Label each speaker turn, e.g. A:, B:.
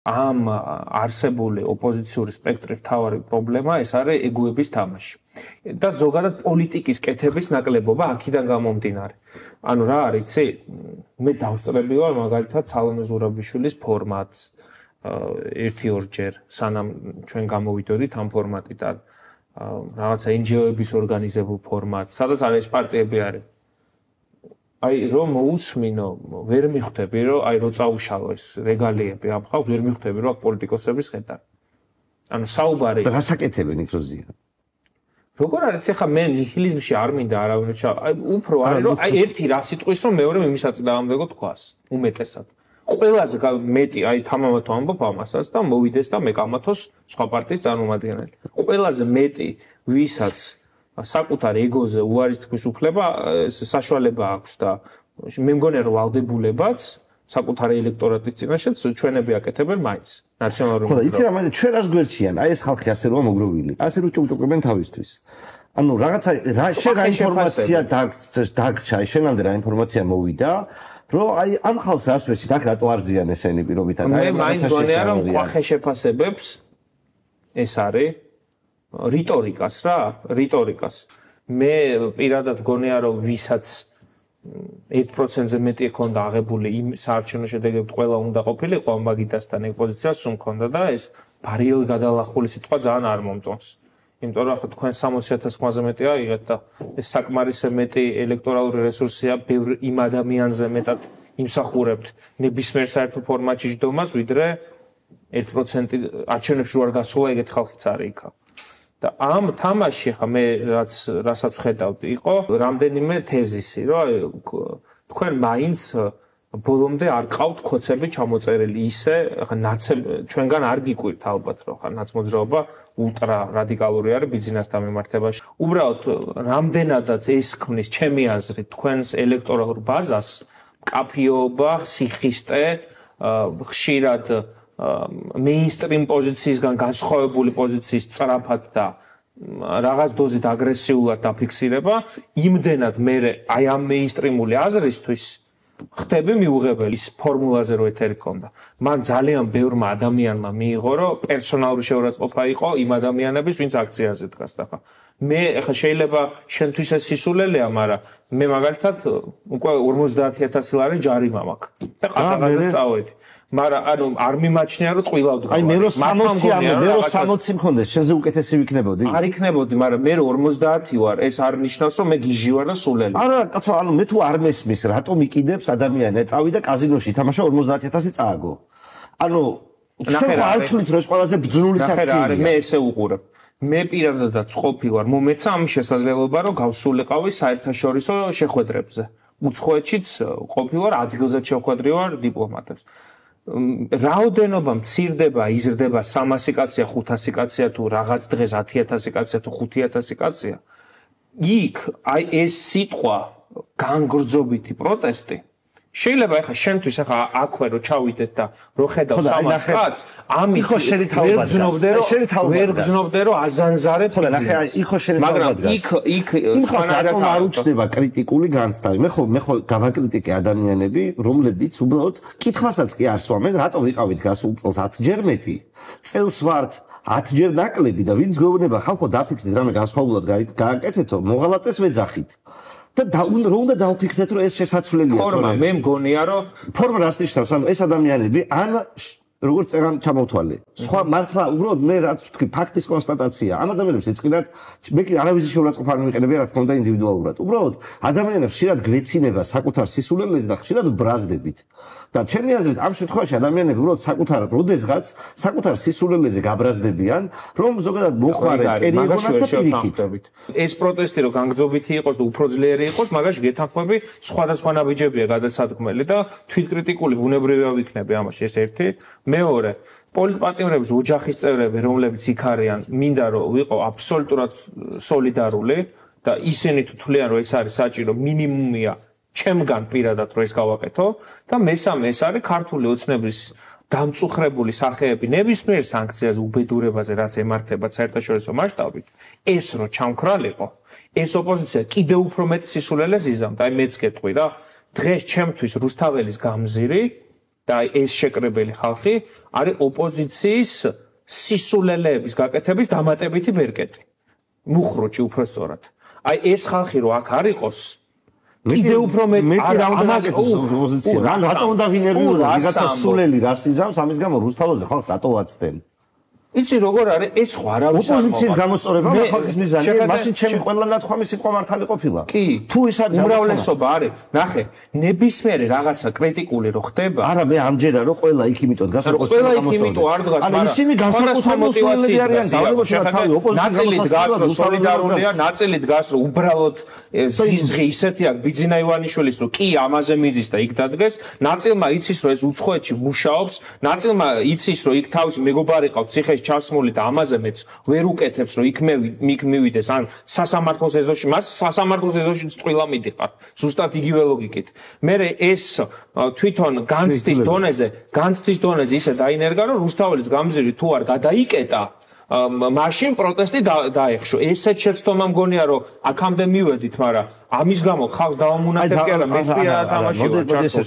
A: ამ არსებული ოპოზიციური სპექტრის მთავარი პრობლემა ეს არის ეგოების თამაში. და ზოგადად პოლიტიკის კეთების ნაკლებობა აქედან გამომდინარე. ანუ რა არის, იცი? მე დავსწრები ვარ მაგალითად სალომე ზურაბიშვილის ფორმატს 1-2 სანამ ჩვენ გამოვიდოდით ამ ფორმატიდან. რაღაცა NGO-ების ორგანიზებულ ფორმატს, სადაც არის პარტიები არის. აი რომ მოусმინო, ვერ მიხვდები რომ აი რო წაუშალო ეს რეგალიები ამ ხალხს, ვერ მიხვდები რომ პოლიტიკოსების ხედავ. ანუ საუბარი
B: და რასაკეთებენ იქ როზია?
A: როგორ არის ახლა მე ნიჰილიზმში არ მინდა არავინ აი უფრო არის რომ აი ერთი რა სიტყვის რომ მეორე მიმისაწინააღმდეგო თქვას უმეტესად. ყველაზე მეტი აი თამამათო ამბობ ამასაც და მოვიდეს და მე კამათოს სხვა პარტიის წარმომადგენელი. ყველაზე მეტი ვისაც საკუთარ ეგოზე უარის თქვის უფლება საშუალება აქვს და მე მგონია რომ ვალდებულებაც საკუთარი ელექტორატის წინაშეც ჩვენები აკეთებენ მაინც ნაციონალური
B: ხო და იცი რა მე ჩვენ რას გვერდჩიან აი ეს ხალხი ასე როა მოგროვილი ასე რომ ჭუჭუყებენ თავისთვის ანუ რაღაცა შენ რა ინფორმაცია დაგჭა შენამდე რა ინფორმაცია მოვიდა რომ აი ამ ხალხს რას ვერჩით აქ რატო არ ზიან ესენი პირობითად
A: აი მე მაინც მგონია რომ ყვახე შეფასებებს ეს არის რიტორიკას რა რიტორიკას მე პირადად მგონია რომ ვისაც 1%-ზე მეტი ექონდა აღებული იმ საარჩევნო შედეგებით ყველა უნდა ყოფილიყო ამ მაგიდასთან ეგ პოზიციას სულ მქონდა და ეს ბარიელი გადალახული სიტყვა ძალიან არ მომწონს. იმიტომ რომ ახლა თქვენ 60,000 ხმაზე მეტი აიღეთ და ეს საკმარისე მეტი ელექტორალური რესურსია ბევრ იმ ადამიანზე მეტად იმსახურებთ ნებისმიერ საერთო ფორმატში ჯდომას ვიდრე 1% არჩევნებში რო არ გასულა ეგეთ ხალხიც არის იქ. და ამ თამაში ხა მე რასაც ხედავდი იყო რამდენიმე თეზისი რომ თქვენ მაინც ბოლომდე არ ყავთ ქოცები ჩამოწერილი ისე ხა ჩვენგან არ გიკვირთ ალბათ რომ ხა ნაცმოძრაობა ულტრა რადიკალური არის ბიზნესთან მიმართებაში უბრალოდ რამდენადაც ეს ქმნის ჩემი აზრით თქვენს ელექტორალურ ბაზას კაფიობა სიხისტე ხშირად მეინსტრიმ პოზიციისგან განსხვავებული პოზიციის სწრაფად და რაღაც დოზით აგრესიულად დაფიქსირება იმდენად მე აი ამ მეინსტრიმული აზრისთვის ხდები მიუღებელი ის ფორმულაზე რო ეთერი ქონდა მან ძალიან ბევრმა ადამიანმა მიიღო რომ პერსონალური შეურაცხყოფა იყო იმ ადამიანების ვინც აქციაზე დგას და ხა მე ხა შეიძლება შენთვის ეს სისულელეა მაგრამ მე მაგალითად უკვე 50000 ლარის ჯარიმა მაქვს და ყატაღაზე წავედი მაგრამ ანუ არ მიმაჩნია რომ ტყვილავდი
B: აი მე რო 60 მქონდეს შენზე უკეთესი ვიქნებოდი
A: არ იქნებოდი მაგრამ მე 50 ვარ ეს არ ნიშნავს რომ მე გიჟი ვარ და სულელი
B: არა კაცო ანუ მე თუ არ მესმის რატომ იყიდებს ადამიანი წავიდა კაზინოში თამაშა 50000 წააგო ანუ შენ არ თვლით რომ ეს ყველაზე ბძნული საქციაა
A: მე ესე უყურებ მე პირადადაც ყოფილვარ მომეცა ამ შესაძლებლობა რომ გავსულიყავი საერთაშორისო შეხვედრებზე უცხოეთშიც ყოფილვარ ადგილზეც შეხვედრივარ დიპლომატებს რაოდენობა მცირდება იზრდება 300 კაცია 500 კაცია თუ რაღაც დღეს 10000 კაცია თუ 5000 კაცია იქ აი ეს სიტყვა განგრძობითი პროტესტი შეიძლება ახლა შენთვის ახლა აქვე რო ჩავიდეთ და რო ხედავ 300 კაცს ამით ვერ გძნობდე რომ აზანზარებ
B: ხო ნახე იქ შენ თავადას
A: იქ
B: რატომ არ უჩნდება კრიტიკული განცდა მე ხო გავაკრიტიკე ადამიანები რომლებიც უბრალოდ კითხვასაც კი არ სვამენ რატომ ვიყავით გასულ წელს 10ჯერ მეტი წელს ვართ 10ჯერ ნაკლები და ვინც გვეუბნება ხალხო დაფიქრდით რამე განსხვავებულად გააკეთეთო მოღალატეს ვეძახით და უნდა დავფიქრდეთ რომ ეს შესაძლებელია
A: ფორმა მე მგონია რომ
B: ფორმა რას ნიშნავს ანუ ეს ადამიანები ან როგორც წეგან ჩამოვთვალე სხვა მართლა უბრალოდ მე რაც ვთქვი ფაქტის კონსტატაცია ამ ადამიანებს ეწყინათ მე კი არავის შეურაცხყოფა არ მიყენებია რა თქმა უნდა ინდივიდუალურად უბრალოდ ადამიანებს ხშირად გვეცინება საკუთარ სისულელეზე და ხშირად ბრაზდებით და ჩემი აზრით ამ შემთხვევაში ადამიანები უბრალოდ საკუთარ როდესღაც საკუთარ სისულელეზე გაბრაზდებიან რომ ზოგადად მოხმარე პერიოდულად და პირიქით
A: ეს პროტესტი რომ განგრძობითი იყოს და უფრო ძლიერი იყოს მაგაში გეთანხმები სხვადასხვა ნაბიჯებია გადასათქმელი და თვითკრიტიკული ბუნებრივია ვიქნები ამაში ეს ერთი მეორე პოლიტპატიმრების ოჯახის წევრები რომლებიც იქ არიან მინდა რომ ვიყო აბსოლუტურად სოლიდარული და ისინი თუ თვლიან რომ ეს არის საჭირო მინიმუმია ჩემგან პირადად რომ ეს გავაკეთო და მესამე ეს არის ქართული ოცნების დამწუხრებული სახეები ნებისმიერ სანქციაზე უბედურებაზე რაც ემართება საერთაშორისო მასშტაბით ეს რო ჩამქრალიყო ეს ოპოზიცია კიდევ უფრო მეტ სისულელეს იზამთ აი მეც გეტყვი რა დღეს ჩემთვის რუსთაველის გამზირი და ეს შეკრებილი ხალხი არის ოპოზიციის სისულელეების გაკეთების დამატებითი ბერკეტი. მუხროჭი უბრალოდ. აი ეს ხალხი რო აქ არ იყოს კიდე უფრო მეტი
B: ამაზე ოპოზიცია. რატომ უნდა ვინერვიულო ვიღაცა სულელი რას იზამს ამის გამო რუსთავაზე ხალხს რატო ვაცდენ?
A: იცი როგორ არის ეს ხო არავის არ
B: ოპოზიციის გამოსწორება ხალხის მიზანია მაშინ ჩემი ყველა ნათქვამი სიტყვა მართალი ყოფილა
A: თუ ის არის უმრავლესობა არის ნახე ნებისმიერი რაღაცა კრიტიკული რო ხდება
B: არა მე ამჯერა რომ ყველა იქ იმიტომ დგას
A: ყველა იქ იმიტომ არ დგას
B: მაგრამ ისინი განსაკუთრებული მოსულელები არიან დავნებოჩა თავი ოპოზიციის
A: ნაწილი დგას რომ სოლიდარულია ნაწილი დგას რომ უბრალოდ ზიზღი ისეთი აქვს ბიძინა ივანიშვილის რომ კი ამაზე მიდის და იქ დადგეს ნაწილმა იცის რომ ეს უცხოეთში მუშაობს ნაწილმა იცის რომ იქ თავის მეგობარი ყავს ციხე ჩასმული და ამაზე მეც ვერ უკეთებს რომ იქ მივიდეს ან სასამართლოს ეზოში მას სასამართლოს ეზოში წვრილა მიდიხარ ზუსტად იგივე ლოგიკით მე ეს თვითონ განცდის დონეზე ისე დაინერგა რომ რუსთაველის გამზირი თუ არ გადაიკეტა მაშინ პროტესტი დაეხშო ესეც შეცდომა მგონია რომ აქამდე მივედით მაგრამ ამის გამო ხალხს დაამონახეთ კი არა მე პირადად თამაშია